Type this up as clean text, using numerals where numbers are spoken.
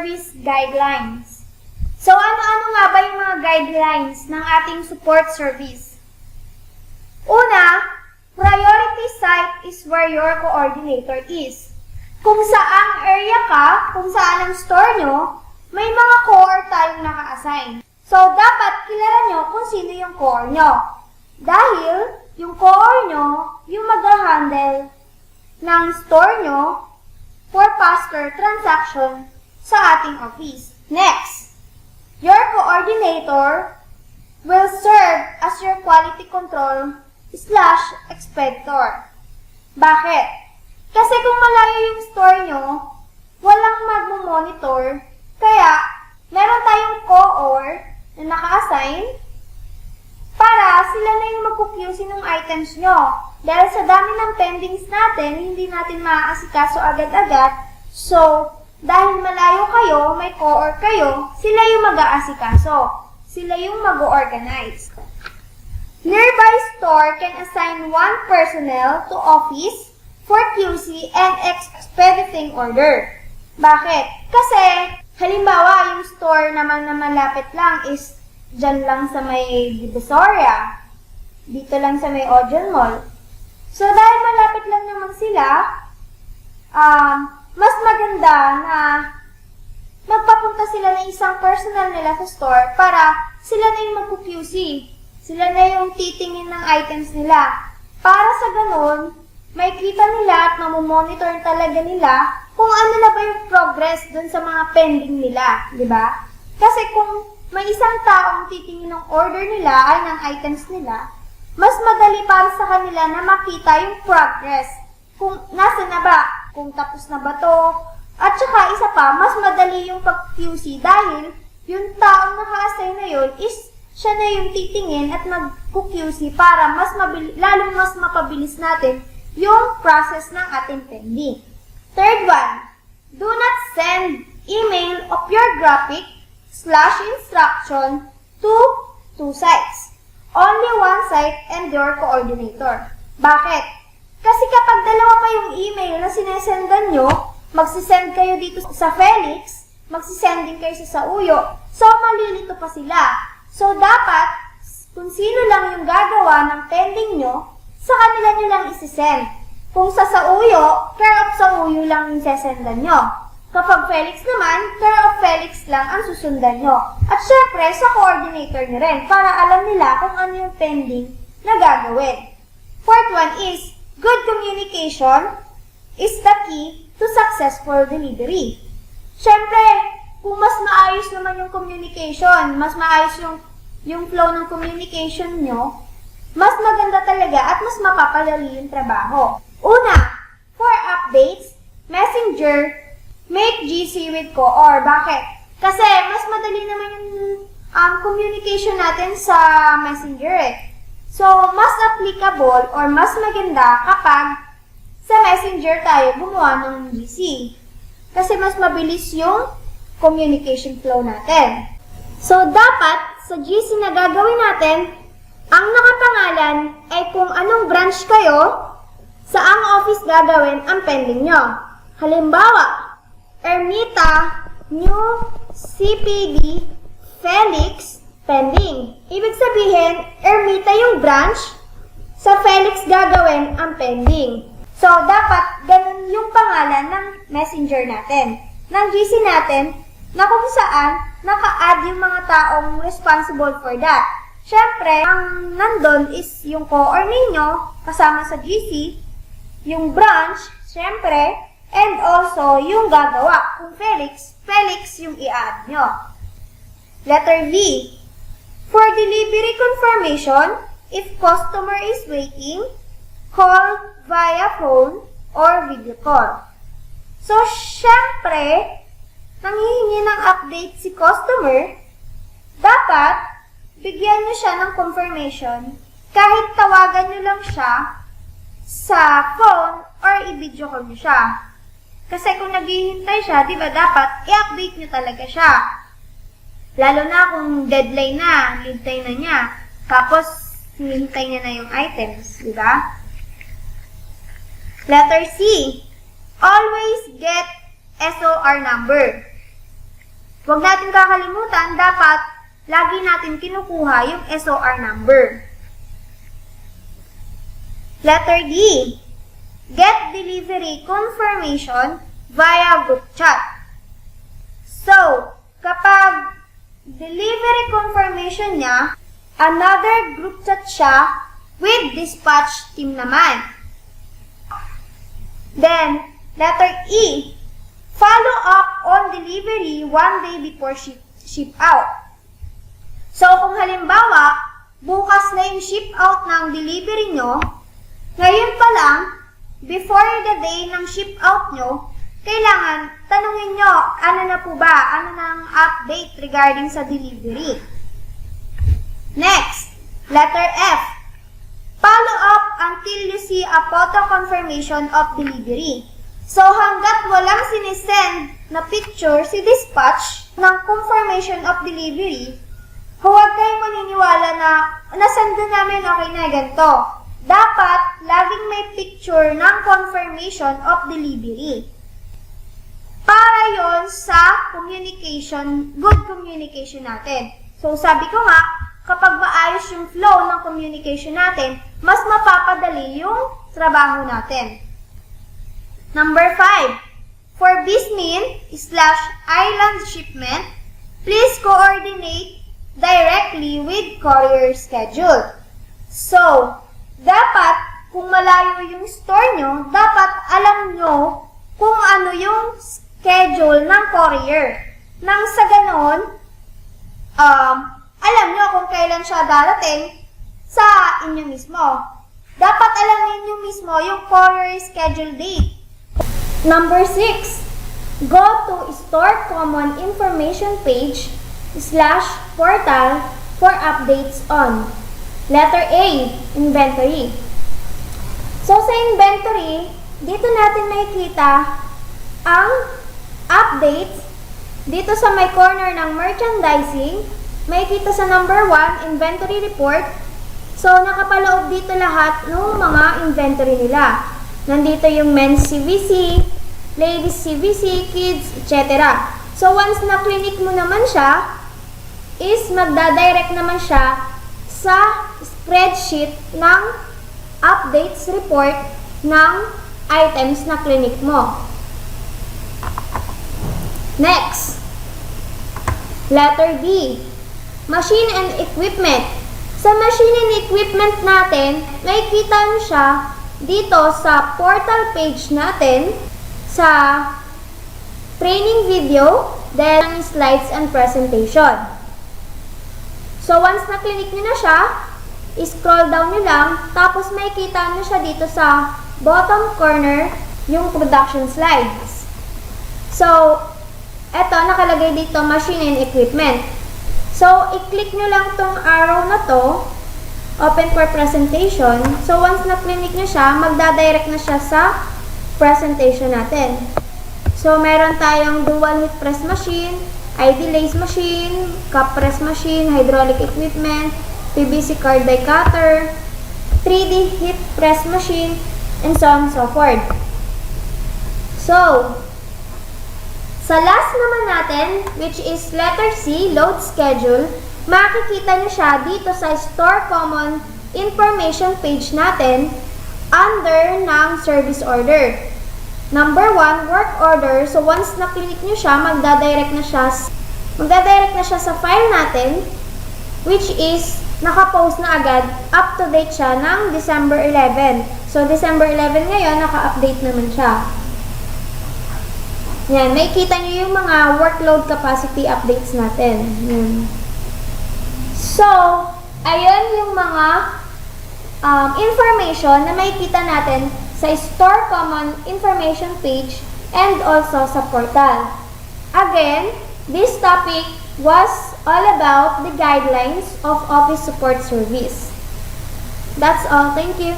Service Guidelines. So, ano-ano nga ba yung mga guidelines ng ating support service? Una, priority site is where your coordinator is. Kung saang area ka, kung saan ang store nyo, may mga core tayong naka-assign. So, dapat kilala nyo kung sino yung core nyo. Dahil, yung core nyo, yung mag-handle ng store nyo for faster transaction sa ating office. Next, your coordinator will serve as your quality control/expeditor. Bakit? Kasi kung malayo yung store nyo, walang magmo-monitor, kaya meron tayong co-or na naka-assign para sila na yung mag-QC ng items nyo. Dahil sa dami ng pendings natin, hindi natin maaasikaso agad-agad. So, dahil malayo kayo, may co-or kayo, sila yung mag-aasikaso. Sila yung mag-organize. Nearby store can assign one personnel to office for QC and expediting order. Bakit? Kasi, halimbawa, yung store naman na malapit lang is dyan lang sa may Divisoria, dito lang sa may Odeon Mall. So, dahil malapit lang naman sila, mas maganda na magpapunta sila ng isang personal nila sa store para sila na yung mag-QC. Sila na yung titingin ng items nila. Para sa ganun, may kita nila at mamomonitor talaga nila kung ano na ba yung progress dun sa mga pending nila, di ba? Kasi kung may isang taong titingin ng order nila ay ng items nila, mas madali para sa kanila na makita yung progress. Kung nasa na ba, kung tapos na ba to, at saka isa pa, mas madali yung pag-QC dahil yung taong naka-assign na yun is siya na yung titingin at mag-QC para lalong mas mapabilis natin yung process ng ating pending. Third one, do not send email of your graphic/instruction to two sites. Only one site and your coordinator. Bakit? Kasi kapag dalawa pa yung email na sinesendan nyo, magsisend kayo dito sa Felix, magsisend din kayo sa Sauyo, so malilito pa sila. So dapat, kung sino lang yung gagawa ng pending nyo, sa kanila nyo lang isisend. Kung sa Sauyo, care of Sauyo lang yung sesendan nyo. Kapag Felix naman, care of Felix lang ang susundan nyo. At syempre, sa coordinator nyo rin, para alam nila kung ano yung pending na gagawin. Fourth one is, good communication is the key to successful delivery. Syempre, kung mas maayos naman yung communication, mas maayos yung flow ng communication nyo, mas maganda talaga at mas mapapadali yung trabaho. Una, for updates, Messenger, make GC with co-or. Bakit? Kasi mas madali naman yung communication natin sa Messenger eh. So, mas applicable or mas maganda kapag sa Messenger tayo gumawa ng GC. Kasi mas mabilis yung communication flow natin. So, dapat sa GC na gagawin natin, ang nakapangalan ay kung anong branch kayo, saang office gagawin ang pending nyo. Halimbawa, Ermita, New CPD, Felix, pending. Ibig sabihin, Ermita yung branch, sa Felix gagawin ang pending. So, dapat ganun yung pangalan ng messenger natin, ng GC natin, na kung saan naka-add yung mga taong responsible for that. Syempre, ang nandun is yung co-or ninyo, kasama sa GC, yung branch, syempre, and also yung gagawa. Kung Felix, Felix yung i-add nyo. Letter V. For delivery confirmation, if customer is waiting, call via phone or video call. So, syempre, nanghihingi ng update si customer, dapat bigyan nyo siya ng confirmation kahit tawagan nyo lang siya sa phone or i-video call nyo siya. Kasi kung naghihintay siya, di ba dapat i-update nyo talaga siya. Lalo na kung deadline na, lead time na niya. Tapos, hinihintay niya na yung items, di ba? Letter C. Always get SOR number. Huwag natin kakalimutan, dapat lagi natin kinukuha yung SOR number. Letter D. Get delivery confirmation via group chat. So, kapag delivery confirmation niya, another group chat siya with dispatch team naman. Then, letter E. Follow up on delivery 1 day before ship out. So, kung halimbawa, bukas na yung ship out ng delivery nyo, ngayon pa lang, before the day ng ship out nyo, kailangan tanungin nyo, ano na po ba? Ano na ang update regarding sa delivery? Next, letter F. Follow up until you see a photo confirmation of delivery. So, hanggat walang sinisend na picture si dispatch ng confirmation of delivery, huwag kayong maniniwala na nasend namin, okay na, ganito. Dapat, laging may picture ng confirmation of delivery. Para yon sa communication, good communication natin. So, sabi ko nga, kapag maayos yung flow ng communication natin, mas mapapadali yung trabaho natin. Number 5. For BISMIN/island shipment, please coordinate directly with courier schedule. So, dapat, kung malayo yung store nyo, dapat alam nyo kung ano yung schedule ng courier. Nang sa ganon, alam nyo kung kailan siya darating sa inyo mismo. Dapat alam niyo mismo yung courier schedule date. Number 6. Go to Store Common Information page /portal for updates on. Letter A. Inventory. So, sa inventory, dito natin makikita ang updates. Dito sa may corner ng merchandising, makikita sa number 1, inventory report. So, nakapaloob dito lahat ng mga inventory nila. Nandito yung men's CVC, ladies CVC, kids, etc. So, once na clinic mo naman siya, is magdadirect naman siya sa spreadsheet ng updates report ng items na clinic mo. Next, letter B, machine and equipment. Sa machine and equipment natin, makikita nyo siya dito sa portal page natin, sa training video, then slides and presentation. So, once na-clinic nyo na siya, scroll down nyo lang, tapos makikita nyo siya dito sa bottom corner, yung production slides. So, eto, nakalagay dito, machine and equipment. So, i-click nyo lang tong arrow na to, open for presentation. So, once na-clinic nyo siya, magdadirect na siya sa presentation natin. So, meron tayong dual heat press machine, ID lace machine, cup press machine, hydraulic equipment, PVC card die cutter, 3D heat press machine, and so on and so forth. So, sa last naman natin, which is letter C, load schedule, makikita nyo siya dito sa Store Common Information page natin under ng service order. Number 1, work order. So, once na-click nyo siya, magdadirect na siya sa file natin, which is naka-post na agad, up-to-date siya ng December 11. So, December 11 ngayon, naka-update naman siya. Yan, makikita nyo yung mga workload capacity updates natin. Yan. So, ayun yung mga information na makikita natin sa Store Common Information page and also sa portal. Again, this topic was all about the guidelines of Office Support Service. That's all. Thank you.